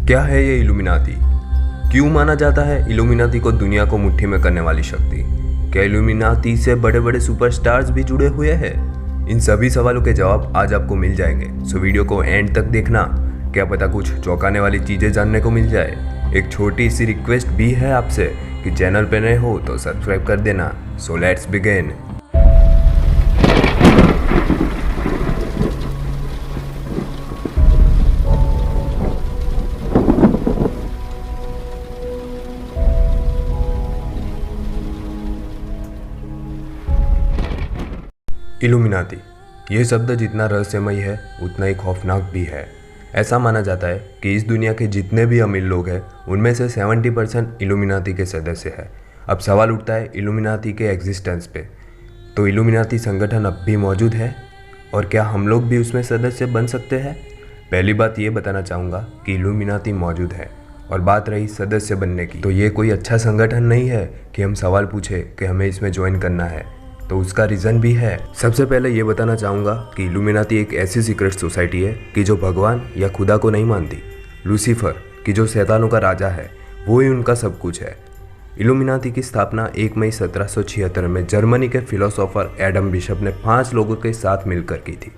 क्या है ये इल्यूमिनाती? क्यों माना जाता है इल्यूमिनाती को दुनिया को मुट्ठी में करने वाली शक्ति? क्या इल्यूमिनाती से बड़े बड़े सुपरस्टार्स भी जुड़े हुए हैं? इन सभी सवालों के जवाब आज आपको मिल जाएंगे, सो वीडियो को एंड तक देखना। क्या पता कुछ चौंकाने वाली चीज़ें जानने को मिल जाए। एक छोटी सी रिक्वेस्ट भी है आपसे कि चैनल पे नए हो तो सब्सक्राइब कर देना। So let's begin. इल्यूमिनाती ये शब्द जितना रहस्यमयी है उतना ही खौफनाक भी है। ऐसा माना जाता है कि इस दुनिया के जितने भी अमीर लोग हैं उनमें से 70% इल्यूमिनाती के सदस्य हैं। अब सवाल उठता है इल्यूमिनाती के एग्जिस्टेंस पे। तो इल्यूमिनाती संगठन अब भी मौजूद है और क्या हम लोग भी उसमें सदस्य बन सकते हैं? पहली बात ये बताना चाहूँगा कि इल्यूमिनाती मौजूद है। और बात रही सदस्य बनने की, तो ये कोई अच्छा संगठन नहीं है कि हम सवाल पूछे कि हमें इसमें ज्वाइन करना है। तो उसका रीज़न भी है। सबसे पहले ये बताना चाहूँगा कि इल्यूमिनाती एक ऐसी सीक्रेट सोसाइटी है कि जो भगवान या खुदा को नहीं मानती। लूसीफर की जो शैतानों का राजा है वो ही उनका सब कुछ है। इल्यूमिनाती की स्थापना 1 मई 1776 में जर्मनी के फिलोसोफर एडम बिशप ने 5 लोगों के साथ मिलकर की थी।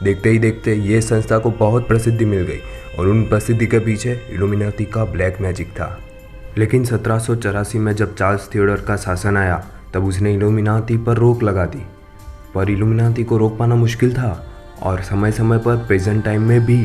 देखते ही देखते ये संस्था को बहुत प्रसिद्धि मिल गई और उन प्रसिद्धि के पीछे इल्यूमिनाती का ब्लैक मैजिक था। लेकिन 1784 में जब चार्ल्स थियोडर का शासन आया तब उसने इल्यूमिनाती पर रोक लगा दी। पर इल्यूमिनाती को रोक पाना मुश्किल था और समय समय पर प्रेजेंट टाइम में भी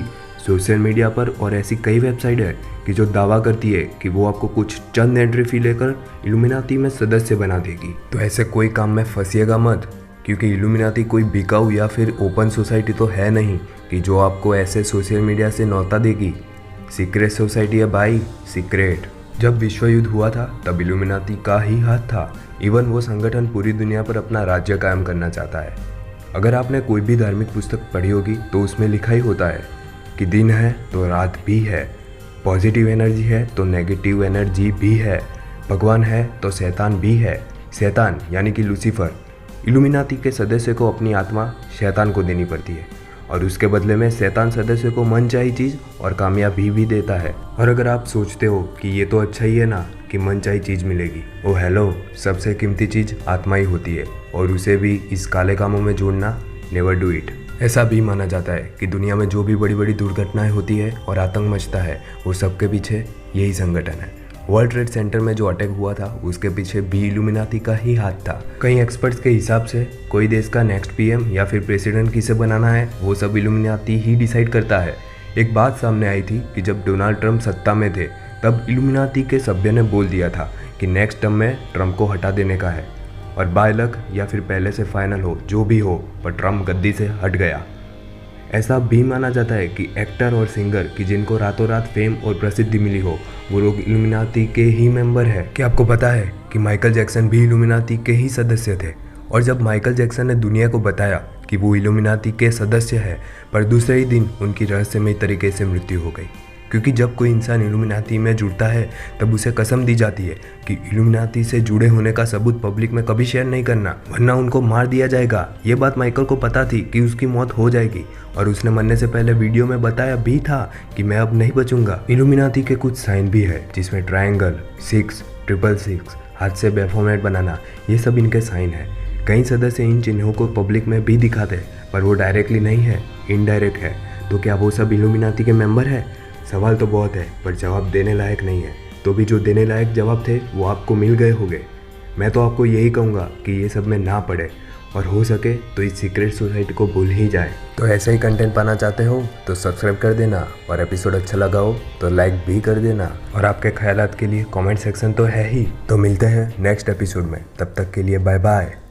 सोशल मीडिया पर और ऐसी कई वेबसाइट है कि जो दावा करती है कि वो आपको कुछ चंद एंट्री फी लेकर इल्यूमिनाती में सदस्य बना देगी। तो ऐसे कोई काम में फंसिएगा मत, क्योंकि इल्यूमिनाती कोई बिकाऊ या फिर ओपन सोसाइटी तो है नहीं कि जो आपको ऐसे सोशल मीडिया से न्योता देगी। सीक्रेट सोसाइटी है भाई, सीक्रेट। जब विश्व युद्ध हुआ था तब इल्यूमिनाती का ही हाथ था। इवन वो संगठन पूरी दुनिया पर अपना राज्य कायम करना चाहता है। अगर आपने कोई भी धार्मिक पुस्तक पढ़ी होगी तो उसमें लिखा ही होता है कि दिन है तो रात भी है, पॉजिटिव एनर्जी है तो नेगेटिव एनर्जी भी है, भगवान है तो शैतान भी है। शैतान यानी कि लूसीफर। इल्यूमिनाती के सदस्य को अपनी आत्मा शैतान को देनी पड़ती है और उसके बदले में शैतान सदस्य को मनचाही चीज़ और कामयाबी भी देता है। और अगर आप सोचते हो कि ये तो अच्छा ही है ना कि मनचाही चीज़ मिलेगी, ओ हेलो, सबसे कीमती चीज़ आत्मा ही होती है और उसे भी इस काले कामों में जोड़ना नेवर डू इट। ऐसा भी माना जाता है कि दुनिया में जो भी बड़ी बड़ी दुर्घटनाएं होती है और आतंक मचता है वो सबके पीछे यही संगठन है। वर्ल्ड ट्रेड सेंटर में जो अटैक हुआ था उसके पीछे भी इल्यूमिनाती का ही हाथ था। कई एक्सपर्ट्स के हिसाब से कोई देश का नेक्स्ट पीएम या फिर प्रेसिडेंट किसे बनाना है वो सब इल्यूमिनाती ही डिसाइड करता है। एक बात सामने आई थी कि जब डोनाल्ड ट्रंप सत्ता में थे तब इल्यूमिनाती के सभ्य ने बोल दिया था कि नेक्स्ट टर्म में ट्रंप को हटा देने का है, और बाय लक या फिर पहले से फाइनल हो जो भी हो, पर ट्रंप गद्दी से हट गया। ऐसा भी माना जाता है कि एक्टर और सिंगर की जिनको रातों रात फेम और प्रसिद्धि मिली हो वो लोग इल्यूमिनाती के ही मेंबर है। क्या आपको पता है कि माइकल जैक्सन भी इल्यूमिनाती के ही सदस्य थे? और जब माइकल जैक्सन ने दुनिया को बताया कि वो इल्यूमिनाती के सदस्य है, पर दूसरे ही दिन उनकी रहस्यमय तरीके से मृत्यु हो गई। क्योंकि जब कोई इंसान इल्यूमिनाती में जुड़ता है तब उसे कसम दी जाती है कि इल्यूमिनाती से जुड़े होने का सबूत पब्लिक में कभी शेयर नहीं करना, वरना उनको मार दिया जाएगा। ये बात माइकल को पता थी कि उसकी मौत हो जाएगी और उसने मरने से पहले वीडियो में बताया भी था कि मैं अब नहीं बचूंगा। इल्यूमिनाती के कुछ साइन भी है जिसमें ट्रायंगल, 6, 666, हाथ से बेफॉर्मेट बनाना, ये सब इनके साइन है। कई सदस्य इन चिन्हों को पब्लिक में भी दिखाते पर वो डायरेक्टली नहीं है, इनडायरेक्ट है। तो क्या वो सब इल्यूमिनाती के मेंबर है? सवाल तो बहुत है पर जवाब देने लायक नहीं है। तो भी जो देने लायक जवाब थे वो आपको मिल गए होंगे। मैं तो आपको यही कहूँगा कि ये सब में ना पड़े और हो सके तो इस सीक्रेट सोसाइटी को भूल ही जाए। तो ऐसा ही कंटेंट पाना चाहते हो तो सब्सक्राइब कर देना, और एपिसोड अच्छा लगा हो तो लाइक भी कर देना, और आपके ख्यालात के लिए कमेंट सेक्शन तो है ही। तो मिलते हैं नेक्स्ट एपिसोड में, तब तक के लिए बाय बाय।